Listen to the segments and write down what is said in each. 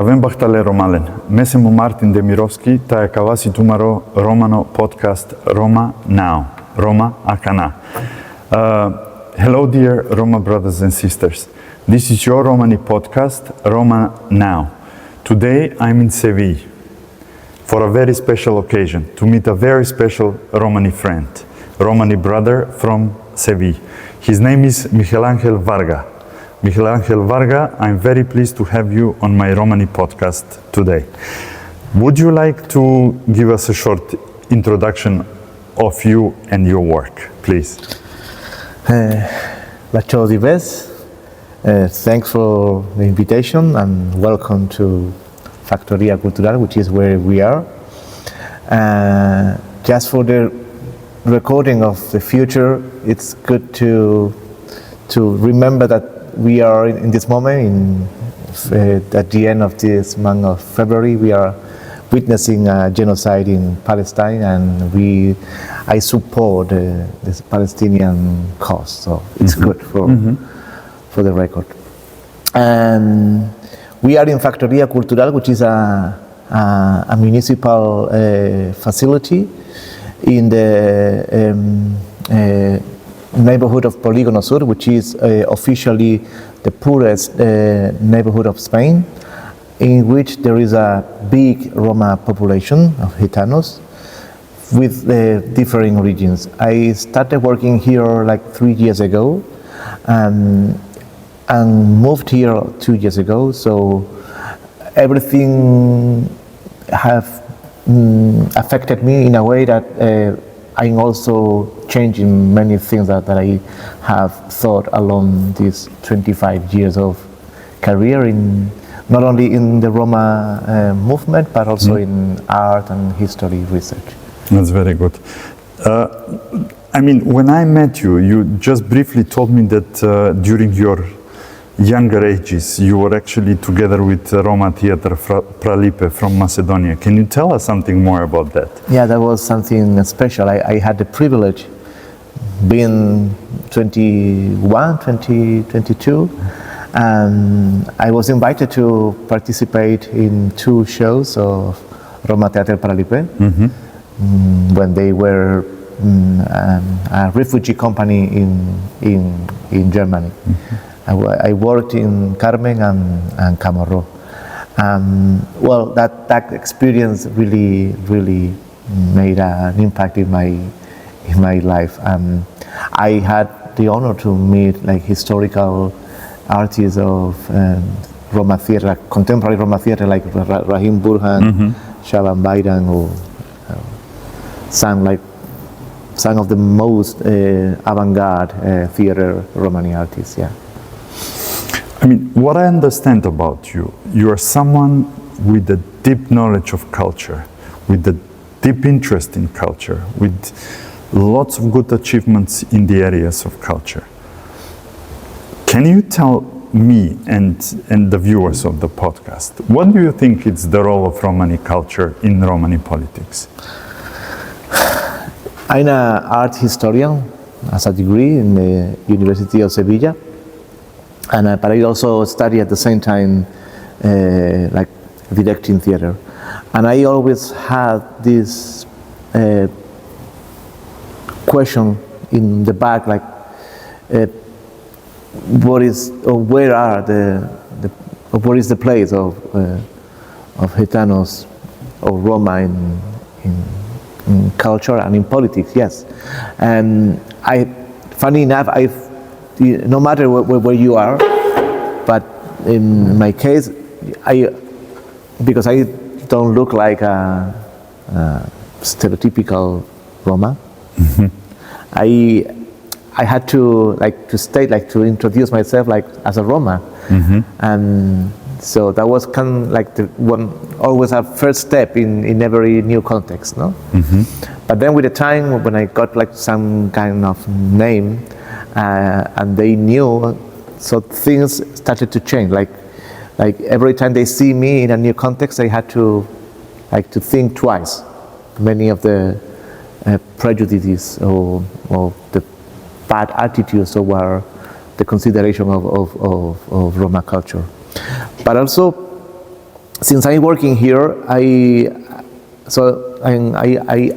avem bahtale romalen. Mesemo Martin Demirovski, ta kavasi tumaro Romano podcast Roma Now. Roma Akana. Hello, dear Roma brothers and sisters. This is your Romani podcast, Roma Now. Today I'm in Seville for a very special occasion, to meet a very special Romani friend, Romani brother from Seville. His name is Miguel Angel Vargas. Miguel Angel Vargas, I'm very pleased to have you on my Romani podcast today. Would you like to give us a short introduction of you and your work, please? Ciao di Ves. Thanks for the invitation and welcome to Factoria Cultural, which is where we are. Just for the recording of the future, it's good to remember that we are in this moment, at the end of this month of February, we are witnessing a genocide in Palestine, and I support this Palestinian cause, so it's good for the record. And we are in Factoria Cultural, which is a municipal facility in the neighborhood of Polígono Sur, which is officially the poorest neighborhood of Spain, in which there is a big Roma population of Gitanos with differing regions. I started working here like 3 years ago and moved here 2 years ago, so everything have affected me in a way that I'm also changing many things that I have thought along these 25 years of career, in not only in the Roma movement, but also in art and history research. That's very good. When I met you, you just briefly told me that during your younger ages, you were actually together with Roma Theatre Pralipe from Macedonia. Can you tell us something more about that? Yeah, that was something special. I had the privilege, being 21, 22, and I was invited to participate in 2 shows of Roma Theatre Pralipe when they were a refugee company in Germany. I worked in Carmen and Camorro. Well, that experience really made an impact in my life. I had the honor to meet like historical artists of Roma theatre, contemporary Roma theatre, like Rahim Burhan, Shaban Bayram, who some of the most avant-garde theatre Romani artists. Yeah. What I understand about you, you are someone with a deep knowledge of culture, with a deep interest in culture, with lots of good achievements in the areas of culture. Can you tell me and the viewers of the podcast, what do you think is the role of Romani culture in Romani politics? I'm an art historian as a degree in the University of Sevilla. But I also study at the same time like directing theater, and I always had this question in the back, like where is the place of Gitanos or Roma in culture and in politics? Yes, and funny enough, no matter where you are, but in my case, because I don't look like a stereotypical Roma, I had to to introduce myself like as a Roma, and so that was kind of like the one, always a first step in every new context, no? But then with the time, when I got like some kind of name, and they knew, so things started to change. Like every time they see me in a new context, they had to think twice. Many of the prejudices or the bad attitudes toward the consideration of Roma culture. But also, since I'm working here, I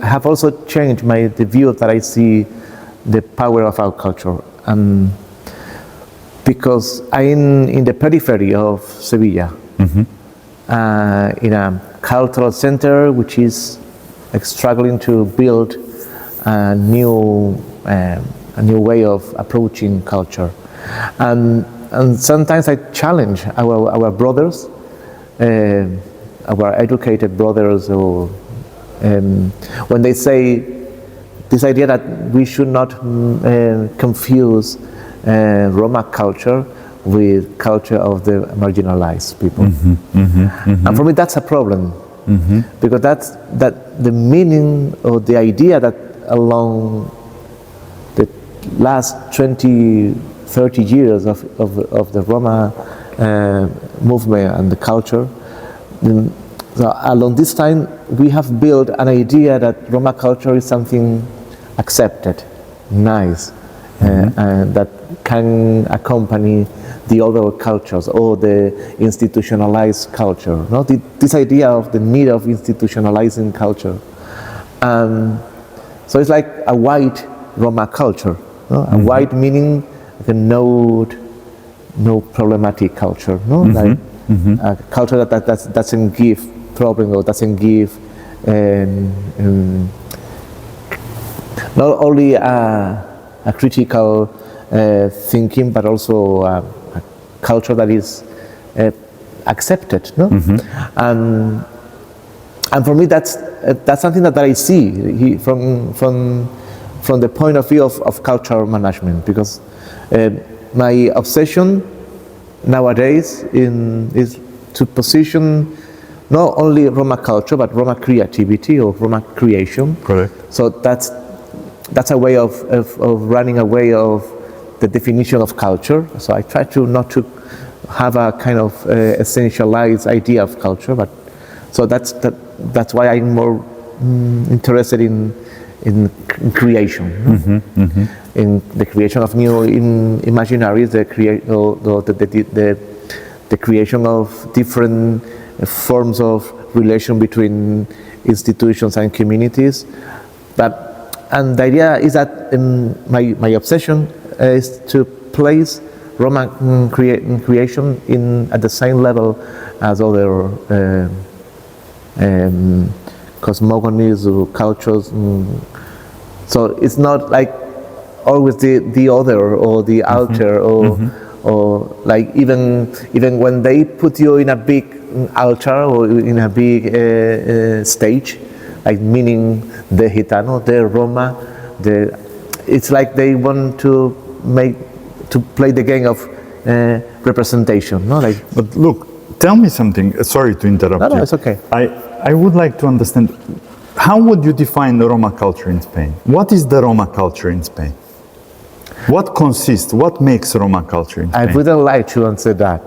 have also changed the view that I see the power of our culture. Because I'm in the periphery of Sevilla, in a cultural center which is struggling to build a new way of approaching culture, and sometimes I challenge our brothers, our educated brothers, or when they say this idea that we should not confuse Roma culture with culture of the marginalized people. And for me that's a problem, because that's the meaning or the idea that along the last 20-30 years of the Roma movement and the culture. So along this time we have built an idea that Roma culture is something accepted, nice, and that can accompany the other cultures or the institutionalized culture. No? This idea of the need of institutionalizing culture. So it's like a white Roma culture, no? A white meaning like a no problematic culture, no? Like a culture that doesn't give problem or doesn't give not only a critical thinking, but also a culture that is accepted, no? And for me, that's something that I see from the point of view of cultural management, because my obsession nowadays is to position not only Roma culture but Roma creativity or Roma creation. Correct. So that's a way of running away of the definition of culture. So I try not to have a kind of essentialized idea of culture, but so that's why I'm more interested in creation, in the creation of new imaginaries, the creation of different forms of relation between institutions and communities. And the idea is that my obsession is to place Roma creation at the same level as other cosmogonies or cultures. So it's not like always the other or the altar, or like even when they put you in a big altar or in a big stage, like meaning the Gitano, the Roma, it's like they want to play the game of representation, no? Like, but look, tell me something. Sorry to interrupt you. No, it's okay. I would like to understand, how would you define the Roma culture in Spain? What is the Roma culture in Spain? What consists, what makes Roma culture in Spain? I wouldn't like to answer that.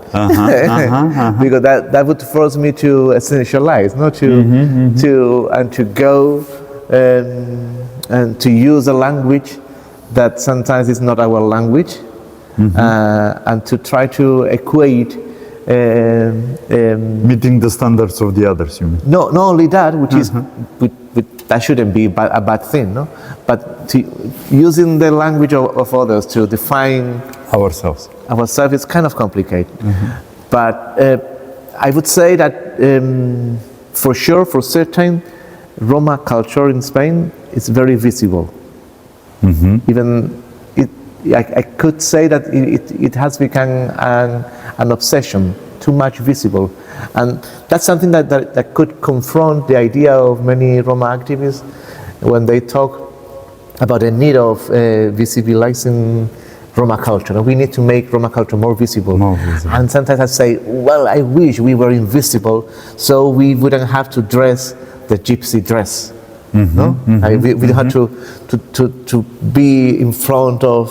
Because that would force me to essentialize, not to go and to use a language that sometimes is not our language, and to try to equate meeting the standards of the others, you mean? No, not only that, which is that shouldn't be a bad thing, no? But using the language of others to define ourselves is kind of complicated. But I would say that for sure, for certain, Roma culture in Spain is very visible. Even I could say that it has become an obsession, too much visible. And that's something that could confront the idea of many Roma activists when they talk about the need of visibilizing Roma culture. We need to make Roma culture more visible. And sometimes I say, well, I wish we were invisible so we wouldn't have to dress the gypsy dress. No? We don't have to be in front of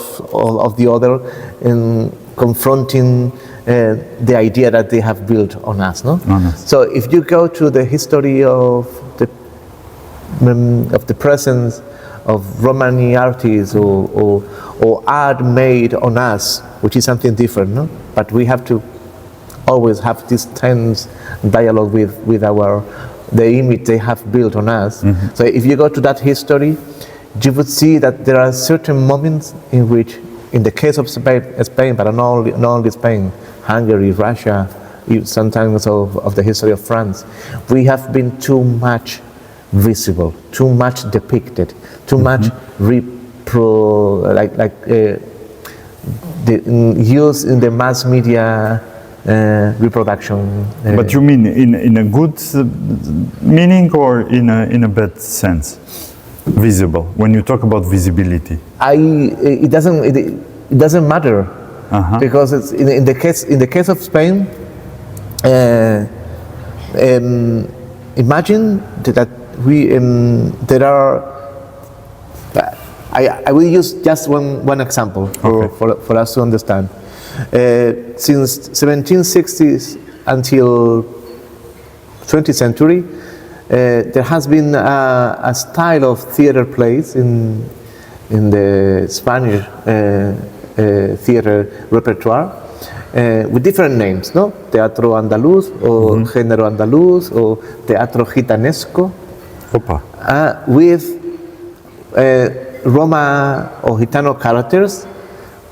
the other in confronting the idea that they have built on us. No? So if you go to the history of the presence of Romani artists or art made on us, which is something different, no? But we have to always have this tense dialogue with the image they have built on us. So if you go to that history, you would see that there are certain moments in which, in the case of Spain, but not only Spain, Hungary, Russia, sometimes of the history of France, we have been too much visible, too much depicted, too much used in the mass media reproduction. But you mean in a good meaning or in a bad sense? Visible. When you talk about visibility, it doesn't matter because it's in the case of Spain. Imagine that there are. I will use just one example for us to understand. Since 1760s until 20th century, there has been a style of theater plays in the Spanish theater repertoire with different names, no? Teatro andaluz, or género andaluz, or teatro gitanesco, with Roma or Gitano characters,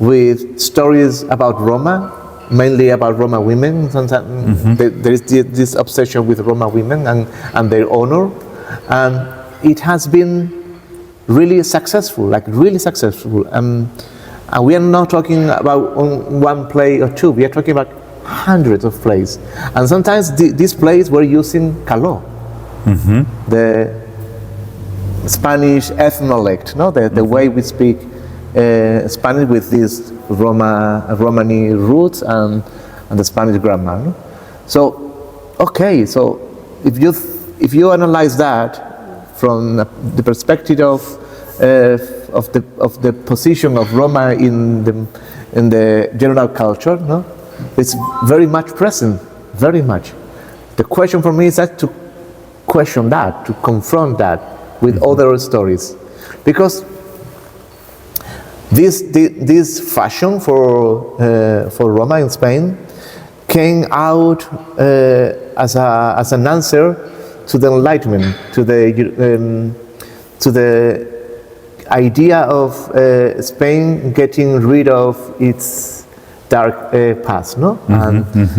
with stories about Roma, mainly about Roma women. There is this obsession with Roma women and their honor, and it has been really successful, and we are not talking about one play or two. We are talking about hundreds of plays, and sometimes these plays were using caló, the Spanish ethnolect, no, the way we speak Spanish with these Romani roots and the Spanish grammar. No? So, so if you analyze that from the perspective of the position of Roma in the general culture, no, it's very much present, very much. The question for me is that to question that, to confront that with other stories, because this fashion for Roma in Spain came out as an answer to the Enlightenment, to the idea of Spain getting rid of its dark past, no?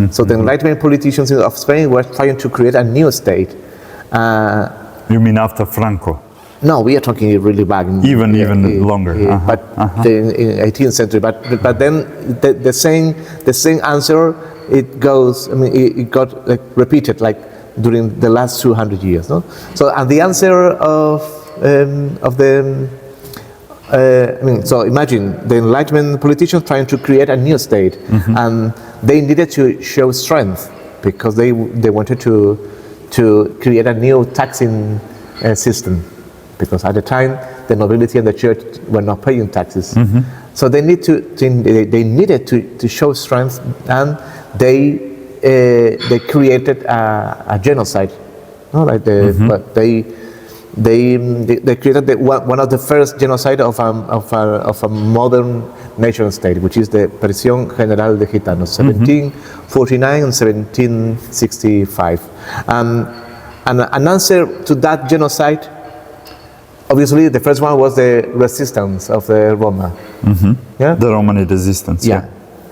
So the Enlightenment politicians of Spain were trying to create a new state. You mean after Franco? No, we are talking really back. Even longer. But in 18th century. But then the same answer, it goes. I mean, it got repeated during the last 200 years. No. So and the answer of the. So imagine the Enlightenment politicians trying to create a new state, and they needed to show strength because they wanted to create a new taxing system, because at the time the nobility and the church were not paying taxes. So they needed to show strength, and they created a genocide. No, like they created one of the first genocide of a modern nation state, which is the Prisión General de Gitanos, 1749 and 1765. And an answer to that genocide, obviously, the first one was the resistance of the Roma. Yeah? The Romani resistance. Yeah.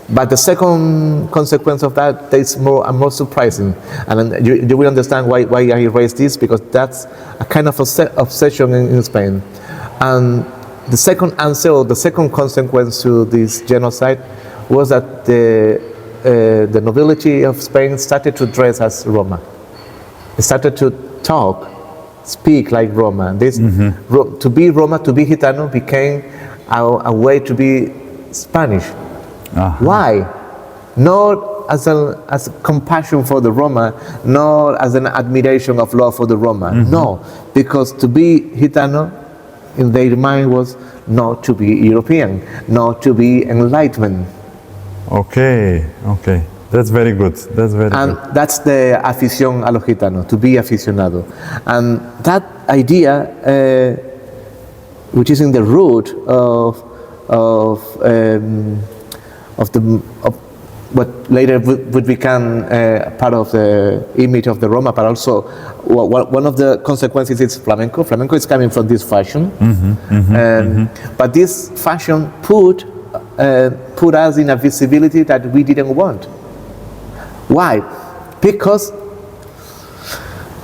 But the second consequence of that is more surprising, and you will understand why I raised this, because that's a kind of obsession in Spain. And the second answer, or the second consequence to this genocide, was that the nobility of Spain started to dress as Roma. They started to speak like Roma. To be Roma, to be Gitano, became a way to be Spanish. Why? Not as a compassion for the Roma, not as an admiration of love for the Roma. No, because to be Gitano in their mind was not to be European, not to be Enlightenment. Okay. That's very good. And that's the afición a lo gitano, to be aficionado. And that idea, which is in the root of what later would become part of the image of the Roma, but also one of the consequences is flamenco. Flamenco is coming from this fashion, but this fashion put us in a visibility that we didn't want. Why? Because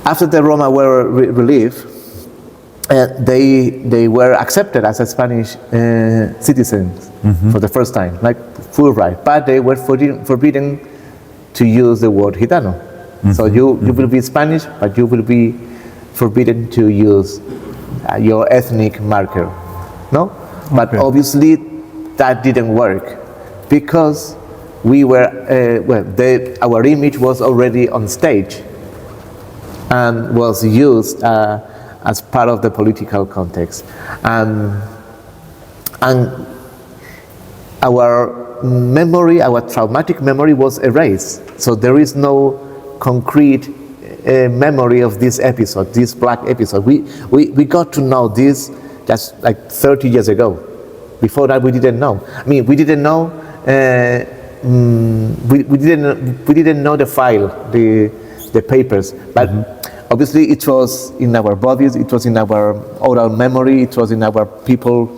after the Roma were relieved, they were accepted as a Spanish citizens for the first time, like full right, but they were forbidden to use the word Gitano. So you will be Spanish, but you will be forbidden to use your ethnic marker, no? Okay. But obviously that didn't work because we were, our image was already on stage and was used as part of the political context. And our memory, our traumatic memory was erased. So there is no concrete memory of this episode, this black episode. We got to know this just like 30 years ago. Before that, we didn't know. I mean, we didn't know. We didn't know the file, the papers, but obviously it was in our bodies, it was in our oral memory, it was in our people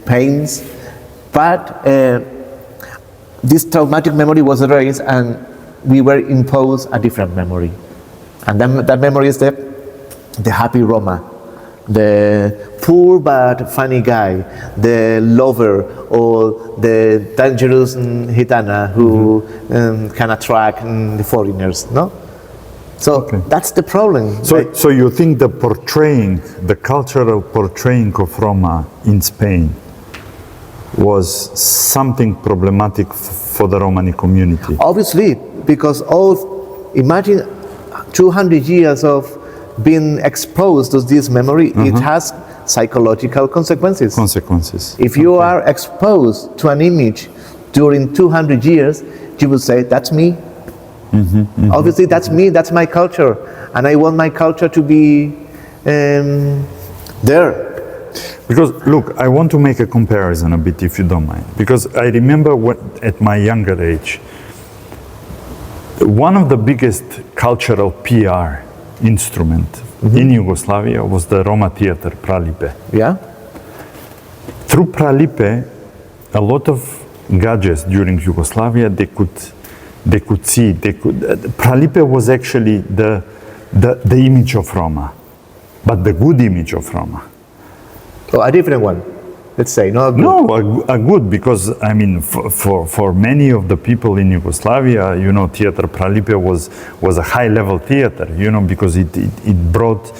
pains. But this traumatic memory was erased, and we were imposed a different memory, and that memory is the happy Roma. The poor but funny guy, the lover, or the dangerous Gitana who can attract the foreigners, no? So that's the problem. So you think the cultural portraying of Roma in Spain was something problematic for the Romani community? Obviously, because imagine 200 years of being exposed to this memory, it has psychological consequences. If you are exposed to an image during 200 years, you will say, that's me. Obviously, that's me, that's my culture. And I want my culture to be there. Because, look, I want to make a comparison a bit, if you don't mind. Because I remember at my younger age, one of the biggest cultural PR instrument in Yugoslavia was the Roma theater, Pralipe. Yeah. Through Pralipe, a lot of gadgets during Yugoslavia, they could see. Pralipe was actually the image of Roma, but the good image of Roma. Oh, a different one, let's say, not a good. No, a good, because I mean, for many of the people in Yugoslavia, you know, Theater Pralipe was a high-level theater, you know, because it brought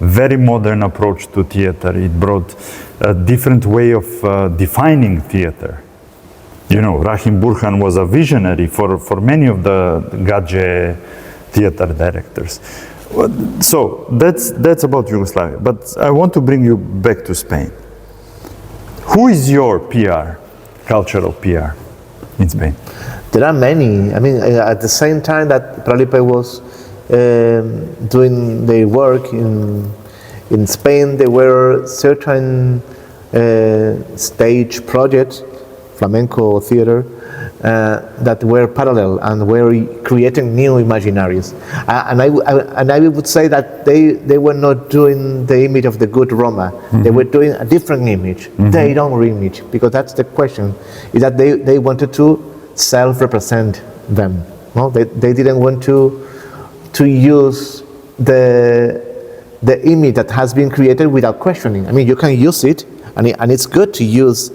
very modern approach to theater. It brought a different way of defining theater. You know, Rahim Burhan was a visionary for many of the Gadje theater directors. So that's about Yugoslavia. But I want to bring you back to Spain. Who is your PR, cultural PR in Spain? There are many. I mean, at the same time that Pralipe was doing their work in Spain, there were certain stage projects, flamenco theater, that were parallel and were creating new imaginaries. And I would say that they were not doing the image of the good Roma. They were doing a different image, their own image, because that's the question, is that they wanted to self-represent them. No? They didn't want to use the image that has been created without questioning. I mean, you can use it, and it's good to use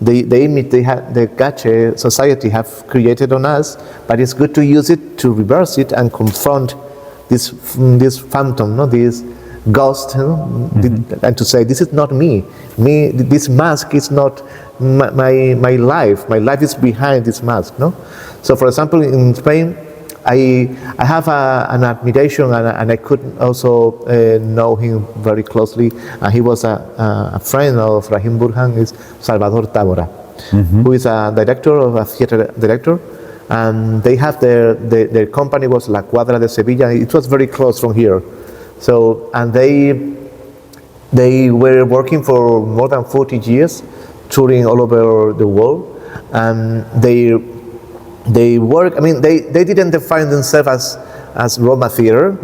the image the Gache society have created on us, but it's good to use it to reverse it and confront this phantom, no, this ghost, and to say, this is not me. This mask is not my life. My life is behind this mask. No, so for example, in Spain, I have an admiration, and I could also know him very closely. He was a friend of Rahim Burhan, is Salvador Tábora, who is a theater director, and they have their company was La Cuadra de Sevilla. It was very close from here. So, and they were working for more than 40 years, touring all over the world, and they work. I mean, they didn't define themselves as Roma theater,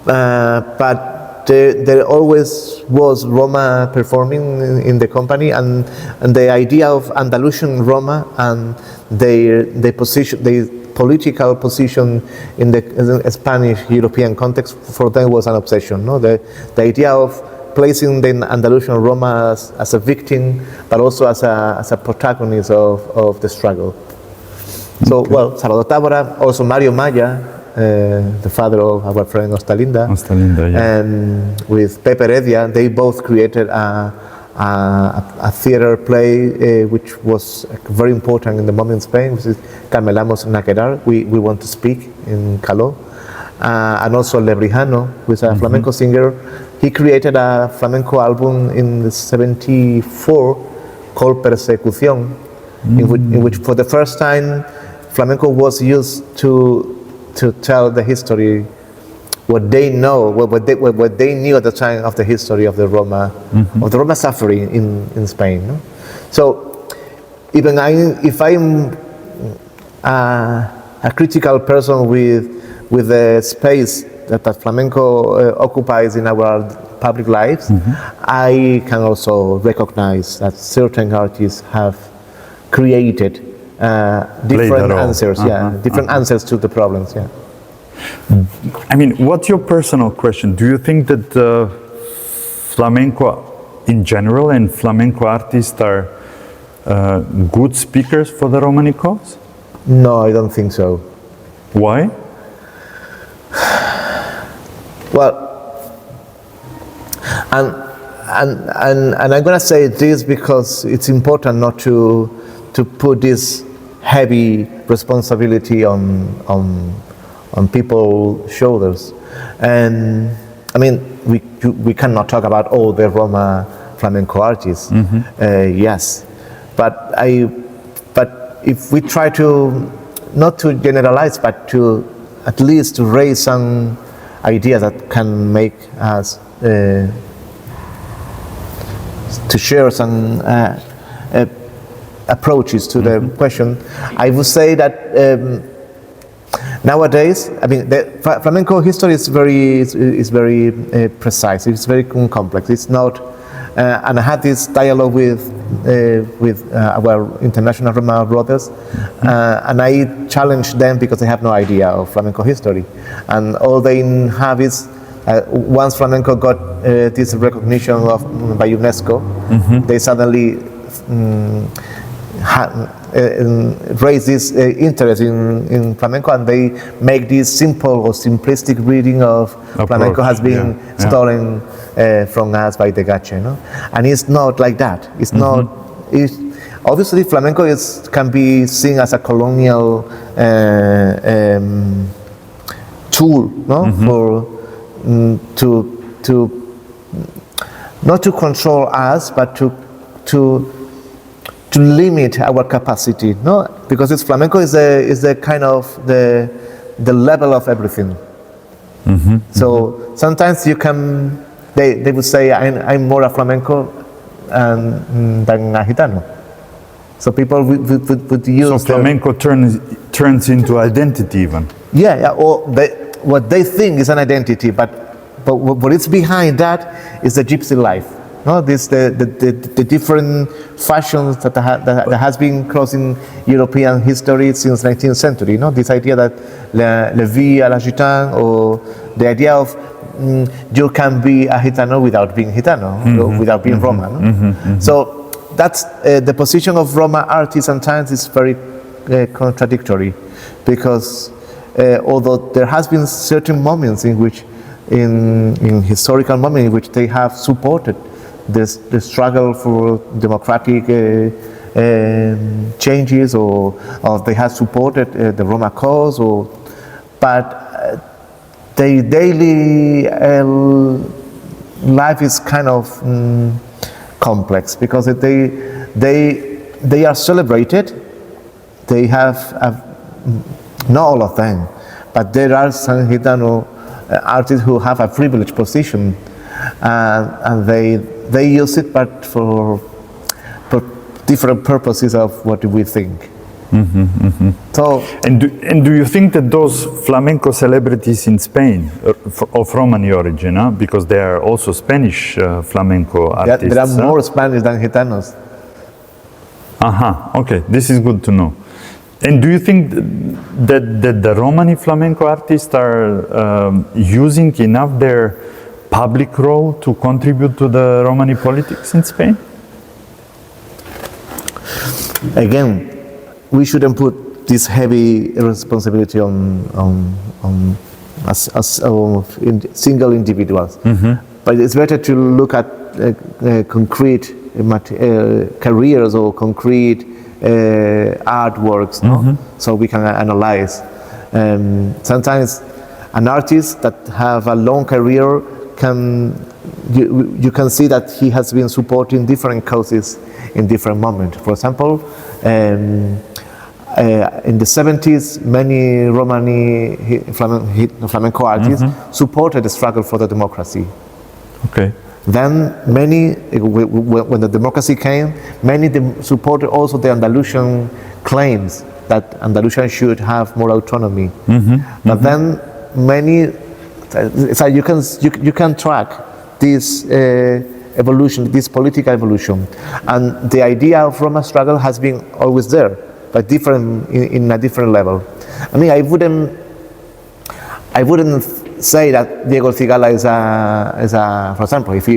but there always was Roma performing in the company, and the idea of Andalusian Roma and their position, their political position in the Spanish European context for them was an obsession. No, the idea of placing the Andalusian Roma as a victim, but also as a protagonist of the struggle. So, well, Salvador Tábora, also Mario Maya, the father of our friend Ostalinda, yeah. and with Pepe Heredia, they both created a theater play which was very important in the moment in Spain, which is Carmelamos Naquerar, we Want to Speak, in Caló, and also Lebrijano, who is a flamenco singer. He created a flamenco album in '74 called Persecución, in which for the first time flamenco was used to tell the history, what they know, what they knew at the time of the history of the Roma, of the Roma suffering in Spain. No? So even if I'm a critical person with the space that flamenco occupies in our public lives, I can also recognize that certain artists have created different answers, different answers to the problems. Yeah. I mean, what's your personal question? Do you think that flamenco in general and flamenco artists are good speakers for the Romani cause? No, I don't think so. Why? Well, and I'm gonna say this because it's important not to put this heavy responsibility on people's shoulders. And I mean, we cannot talk about all the Roma flamenco artists. Yes, but if we try to not to generalize, but to at least to raise some ideas that can make us to share some approaches to the question, I would say that nowadays, I mean, the flamenco history is very precise. It's very complex. It's not, and I had this dialogue with our international Roma brothers, and I challenged them because they have no idea of flamenco history, and all they have is once flamenco got this recognition by UNESCO, they suddenly raise this interest in flamenco, and they make this simple or simplistic reading of flamenco has been stolen from us by the Gache, no? And it's not like that. It's not. Obviously, flamenco can be seen as a colonial tool, no, for to not to control us, but to limit our capacity, no? Because flamenco is the kind of the level of everything. So sometimes you can, they would say I'm more a flamenco than a gitano. So people would use. So flamenco turns into identity even. Yeah, or what they think is an identity, but what is behind that is the gypsy life. No, the different fashions that has been crossing European history since 19th century. No, this idea that la vie à la gitane, or the idea of you can be a gitano without being gitano, without being Roma. No? So that's the position of Roma artists sometimes is very contradictory, because although there has been certain moments in which, in historical moments in which they have supported the struggle for democratic changes, or they have supported the Roma cause, but their daily life is kind of complex, because they are celebrated. They have not all of them, but there are some gitano artists who have a privileged position, and they use it, but for different purposes of what we think. So, And do you think that those flamenco celebrities in Spain, of Romani origin, because they are also Spanish flamenco artists? there are more Spanish than Gitanos. Okay, this is good to know. And do you think that the Romani flamenco artists are using enough their public role to contribute to the Romani politics in Spain? Again, we shouldn't put this heavy responsibility on single individuals. But it's better to look at concrete careers or concrete artworks, no? So we can analyze. Sometimes an artist that have a long career you can see that he has been supporting different causes in different moments. For example, in the 70s, many Romani flamenco artists supported the struggle for the democracy. Okay. Then when the democracy came, many supported also the Andalusian claims that Andalusia should have more autonomy. But then many, so you can track this evolution, this political evolution, and the idea of Roma struggle has been always there, but different in a different level. I mean, I wouldn't say that Diego Cigala is a for example, if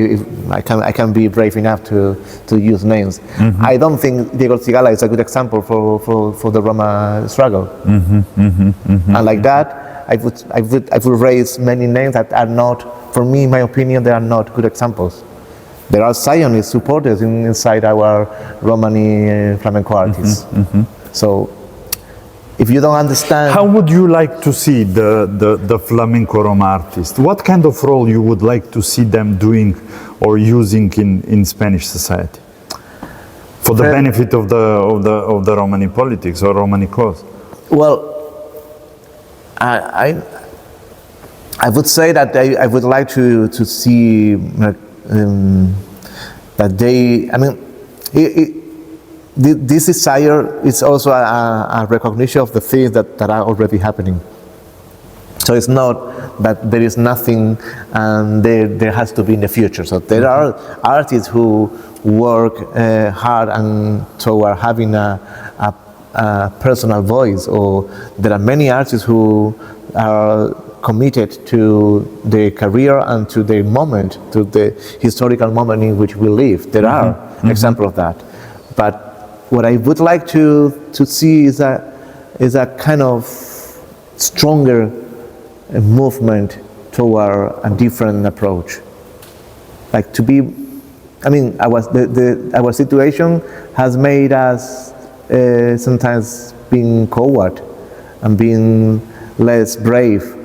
I can be brave enough to use names. I don't think Diego Cigala is a good example for the Roma struggle. And like that, I would raise many names that are not, for me, in my opinion, they are not good examples. There are Zionist supporters inside our Romani flamenco artists. So, if you don't understand... How would you like to see the flamenco Roma artist? What kind of role you would like to see them doing or using in Spanish society? For the benefit of the Romani politics or Romani cause? Well, I would say that I would like to see that they, I mean, this desire is also a recognition of the things that are already happening. So it's not that there is nothing and there has to be in the future. So there are artists who work hard and toward having a personal voice, or there are many artists who are committed to their career and to their moment, to the historical moment in which we live. There are examples of that. But what I would like to see is a kind of stronger movement toward a different approach. Like to be, I mean, our situation has made us sometimes being coward and being less brave,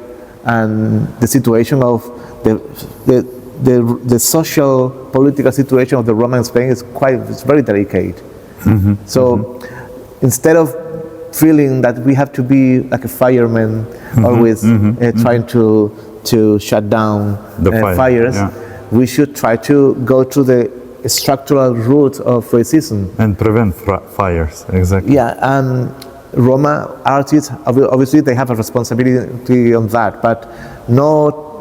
and the situation of the social political situation of the Roma in Spain is very delicate. So instead of feeling that we have to be like a fireman, always trying to shut down the fires, we should try to go to the structural root of racism and prevent fires. Exactly. Yeah, and Roma artists obviously they have a responsibility on that, but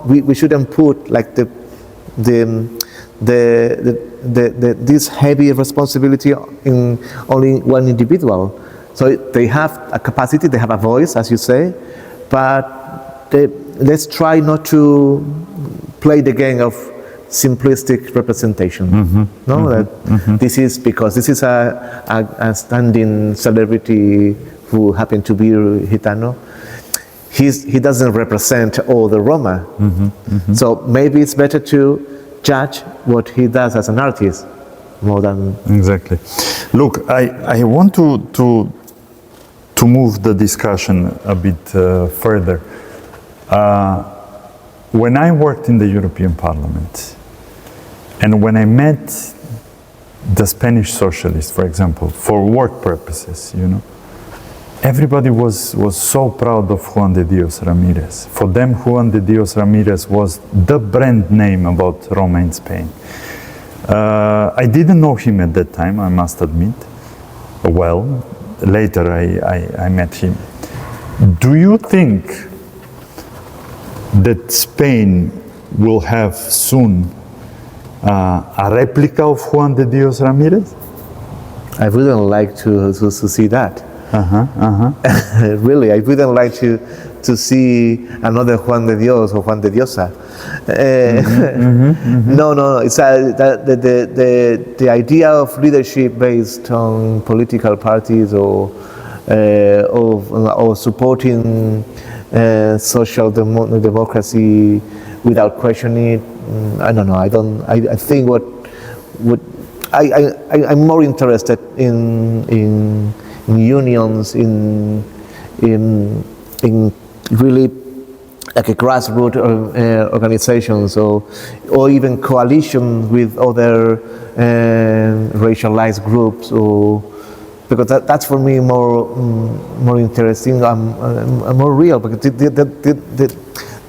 we shouldn't put like this heavy responsibility in only one individual. So they have a capacity, they have a voice, as you say, but let's try not to play the game of simplistic representation. This is because this is a standing celebrity who happened to be Gitano. He doesn't represent all the Roma. So maybe it's better to judge what he does as an artist more than... Exactly. Look, I want to move the discussion a bit further. When I worked in the European Parliament, and when I met the Spanish socialists, for example, for work purposes, everybody was so proud of Juan de Dios Ramirez. For them, Juan de Dios Ramirez was the brand name about Roma in Spain. I didn't know him at that time, I must admit, well. later I met him. Do you think that Spain will have soon a replica of Juan de Dios Ramirez? I wouldn't like to see that. Really, I wouldn't like to see another Juan de Dios or Juan de Diosa. No. It's the idea of leadership based on political parties or supporting social democracy without questioning it. I don't know. I think I'm more interested in unions, in really like a grassroots organizations or even coalition with other racialized groups, because that's for me more interesting, more real, because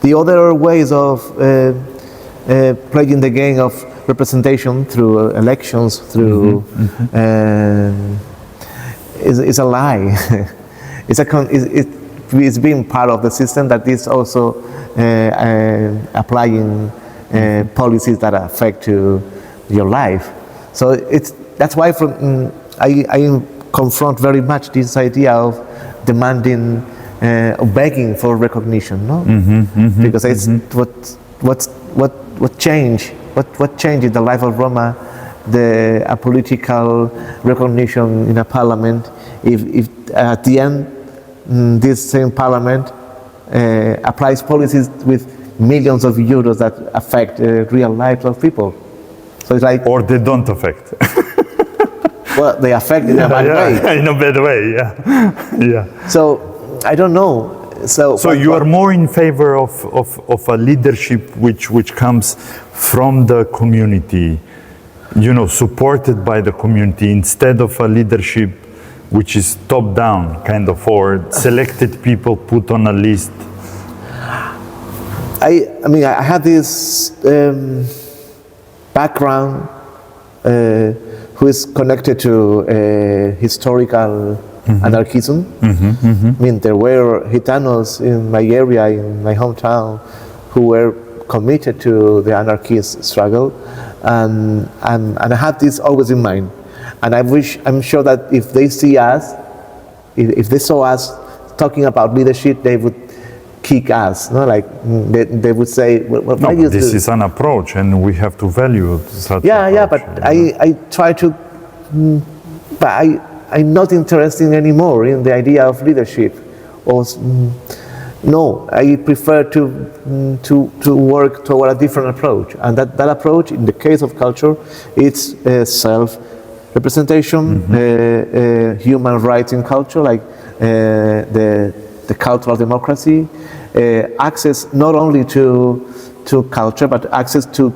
the other ways of playing the game of representation through elections, through is a lie. It's being part of the system that is also applying policies that affect your life. So that's why I confront very much this idea of demanding, begging for recognition, no? Because it's what changed in the life of Roma, a political recognition in a parliament, if at the end this same parliament applies policies with millions of euros that affect real lives of people. So it's like, or they don't affect. Well, they affect in a bad way. In a bad way, yeah. So I don't know. So you are more in favor of a leadership which comes from the community, supported by the community, instead of a leadership which is top down, kind of, or selected people put on a list. I mean, I have this background who is connected to historical anarchism. I mean, there were Gitanos in my area, in my hometown, who were committed to the anarchist struggle, and I have this always in mind. And I'm sure that if they see us, if they saw us talking about leadership, they would kick us, no? Like they would say, well, no, this is an approach, and we have to value such approach. Yeah, but I try to, but I'm not interested anymore in the idea of leadership. No, I prefer to work toward a different approach, and that approach, in the case of culture, it's self-representation, human rights in culture, like the cultural democracy, access not only to culture, but access to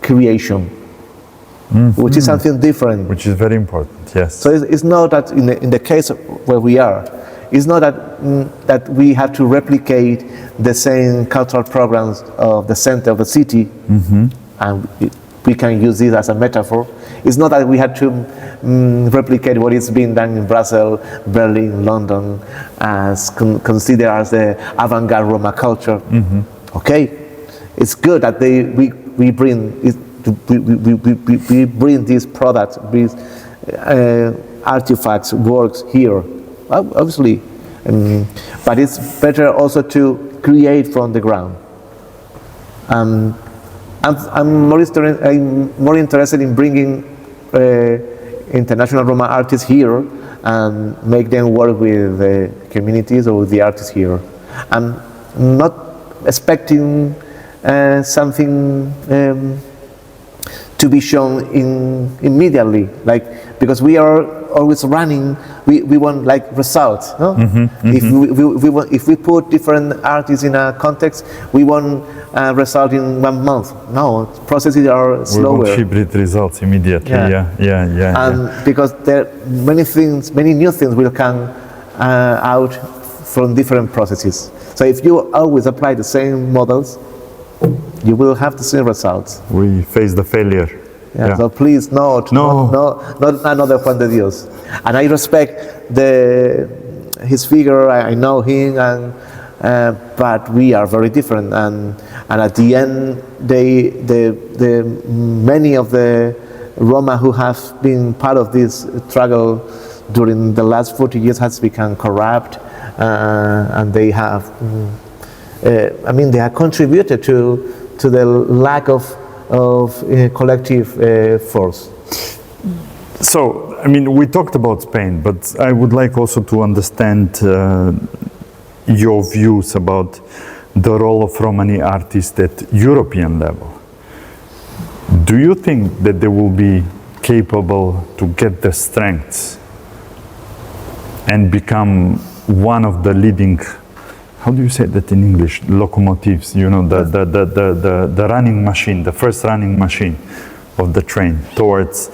creation, which is something different. Which is very important, yes. So it's not that in the case where we are, it's not that we have to replicate the same cultural programs of the center of the city, and we can use this as a metaphor. It's not that we have to replicate what is being done in Brussels, Berlin, London, as considered as the avant-garde Roma culture. Okay, it's good that we bring these products, these artifacts, works here. Obviously, but it's better also to create from the ground. I'm more interested in bringing international Roma artists here and make them work with the communities or with the artists here. I'm not expecting something to be shown immediately, because we are always running. We want results. No? If we put different artists in a context, we want a result in 1 month. No, processes are slower. We want hybrid results immediately. And because there many new things will come out from different processes. So if you always apply the same models, you will have the same results. We face the failure. So please, not another Juan de Dios. And I respect his figure, I know him, and but we are very different. And at the end, many of the Roma who have been part of this struggle during the last 40 years has become corrupt, and they have, they have contributed to the lack of collective force. So, I mean, we talked about Spain, but I would like also to understand your views about the role of Romani artists at European level. Do you think that they will be capable to get the strengths and become one of the leading, how do you say that in English, locomotives, you know, the running machine, the first running machine of the train towards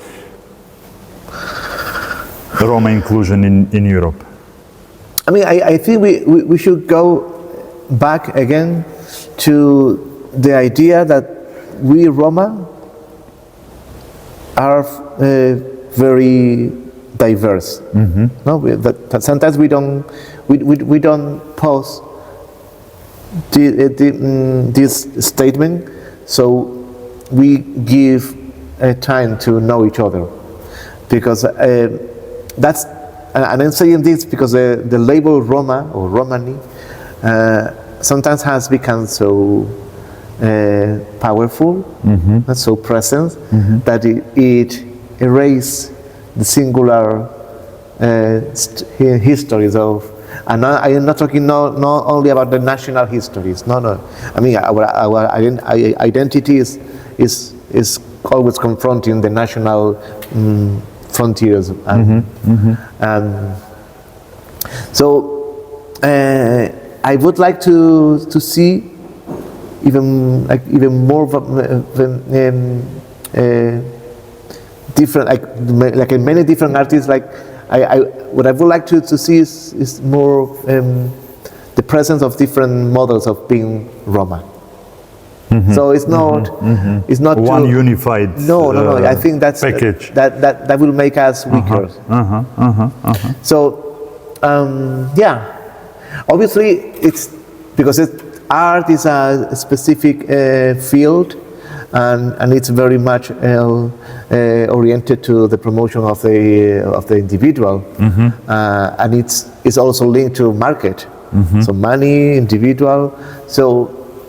Roma inclusion in Europe? I mean, I think we should go back again to the idea that we Roma are very diverse. No, that sometimes we don't pose this statement, so we give time to know each other, because that's, and I'm saying this because the label Roma or Romani sometimes has become so powerful, not so present, that it erases the singular histories of. And I am not talking not only about the national histories. No. I mean, our identity is always confronting the national frontiers. So I would like to see even more different, like many different artists. Like what I would like to see is more the presence of different models of being Roma. So it's not it's not one unified no. I think that's package that will make us weaker. So obviously it's because art is a specific field, and it's very much oriented to the promotion of the individual, and it's also linked to market. So money, individual. So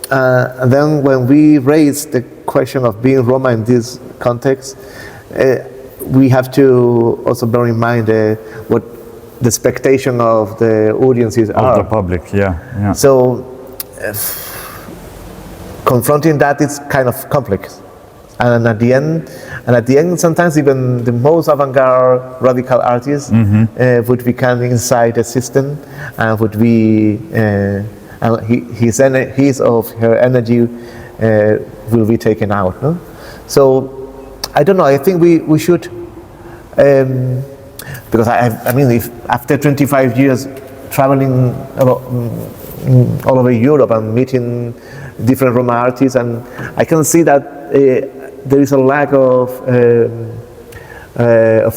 and then when we raise the question of being Roma in this context, we have to also bear in mind what the expectation of the audiences are. Of the public, yeah. So confronting that is kind of complex, and at the end, sometimes even the most avant-garde radical artists would become inside the system, and would be his or her energy will be taken out. No? So I don't know. I think we should, because I mean, if after 25 years traveling all over Europe and meeting different Roma artists, and I can see that there is a lack of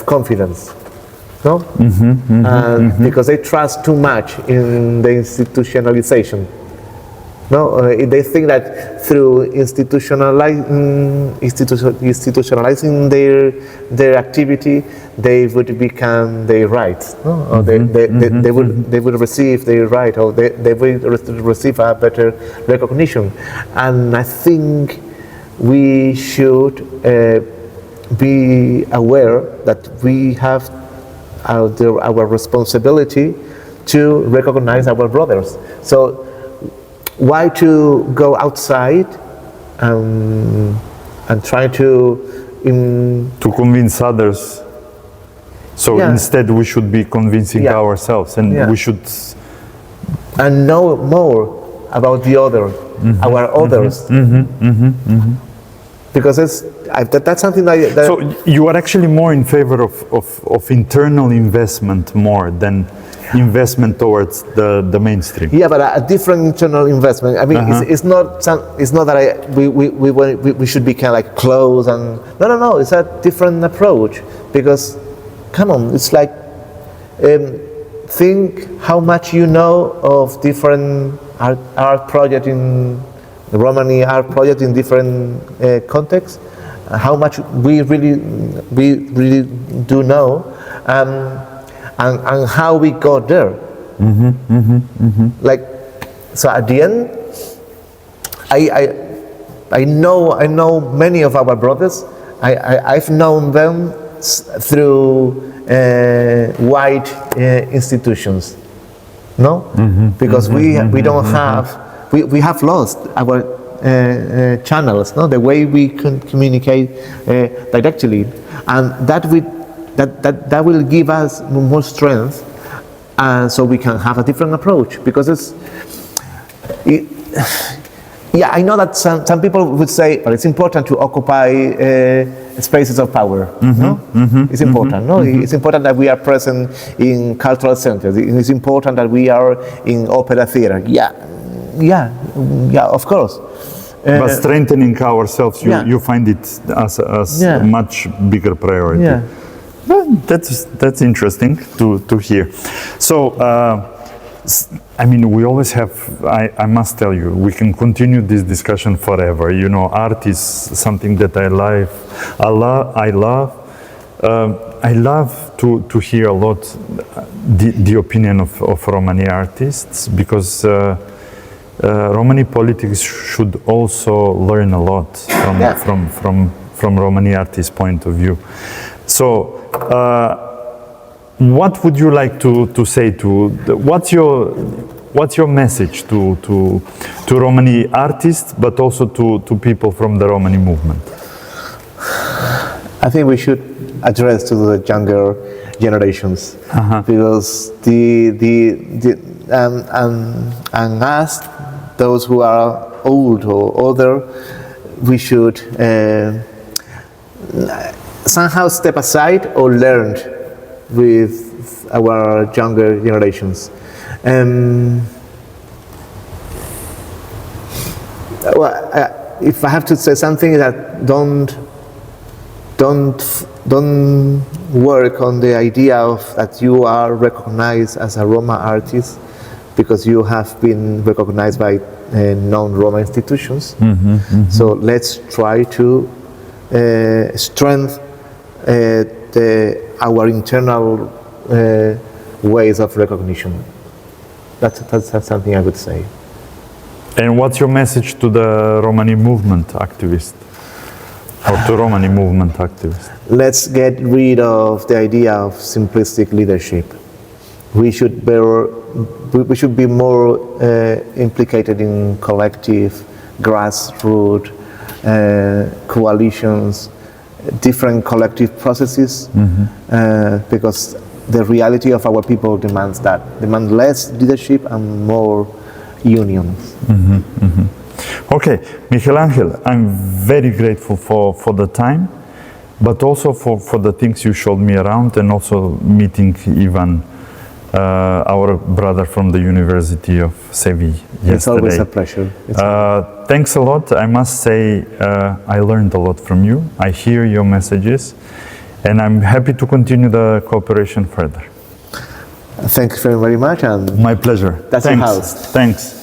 confidence, no? Because they trust too much in the institutionalization. No, they think that through institutionalizing their activity, they would become their rights, no? Or they would receive their right, or they will receive a better recognition. And I think we should be aware that we have our responsibility to recognize our brothers. So why to go outside and try to convince others? So instead we should be convincing ourselves, and we should and know more about the other, our others. Because that's something that. So you are actually more in favor of internal investment more than investment towards the mainstream. Yeah, but a different internal investment. I mean, it's not that we should be kind of like close and no. It's a different approach, because come on, it's like think how much you know of different art project in the Romani art project in different contexts, how much we really do know, and how we got there. Like, so at the end, I know many of our brothers. I've known them through white institutions, no? Because we don't have, we have lost our channels, no? The way we can communicate directly, and that will give us more strength, so we can have a different approach. Because yeah, I know that some people would say, but it's important to occupy spaces of power. No? It's important. No, it's important that we are present in cultural centers. It's important that we are in opera theater. Yeah, of course. But strengthening ourselves, you find it as a much bigger priority. Yeah. Well, that's interesting to hear. So. I mean, we always have, I must tell you, we can continue this discussion forever. You know, art is something that I love to hear a lot the opinion of Romani artists, because Romani politics should also learn a lot from Romani artists' point of view. So, what would you like to say what's your message to Romani artists, but also to people from the Romani movement? I think we should address to the younger generations, because and ask those who are old or older, we should somehow step aside or learn with our younger generations. If I have to say something, that don't work on the idea of that you are recognized as a Roma artist because you have been recognized by non-Roma institutions. So let's try to strengthen our internal ways of recognition. That's something I would say. And what's your message to the Romani movement activists, or to Romani movement activists? Let's get rid of the idea of simplistic leadership. We should be more implicated in collective, grassroots, coalitions, different collective processes, because the reality of our people demands less leadership and more unions. Okay, Miguel Angel, I'm very grateful for the time, but also for the things you showed me around, and also meeting Ivan, our brother from the University of Seville yesterday. It's always a pleasure. Thanks a lot. I must say I learned a lot from you. I hear your messages, and I'm happy to continue the cooperation further. Thank you very much. And my pleasure. That's Thanks. your house. Thanks.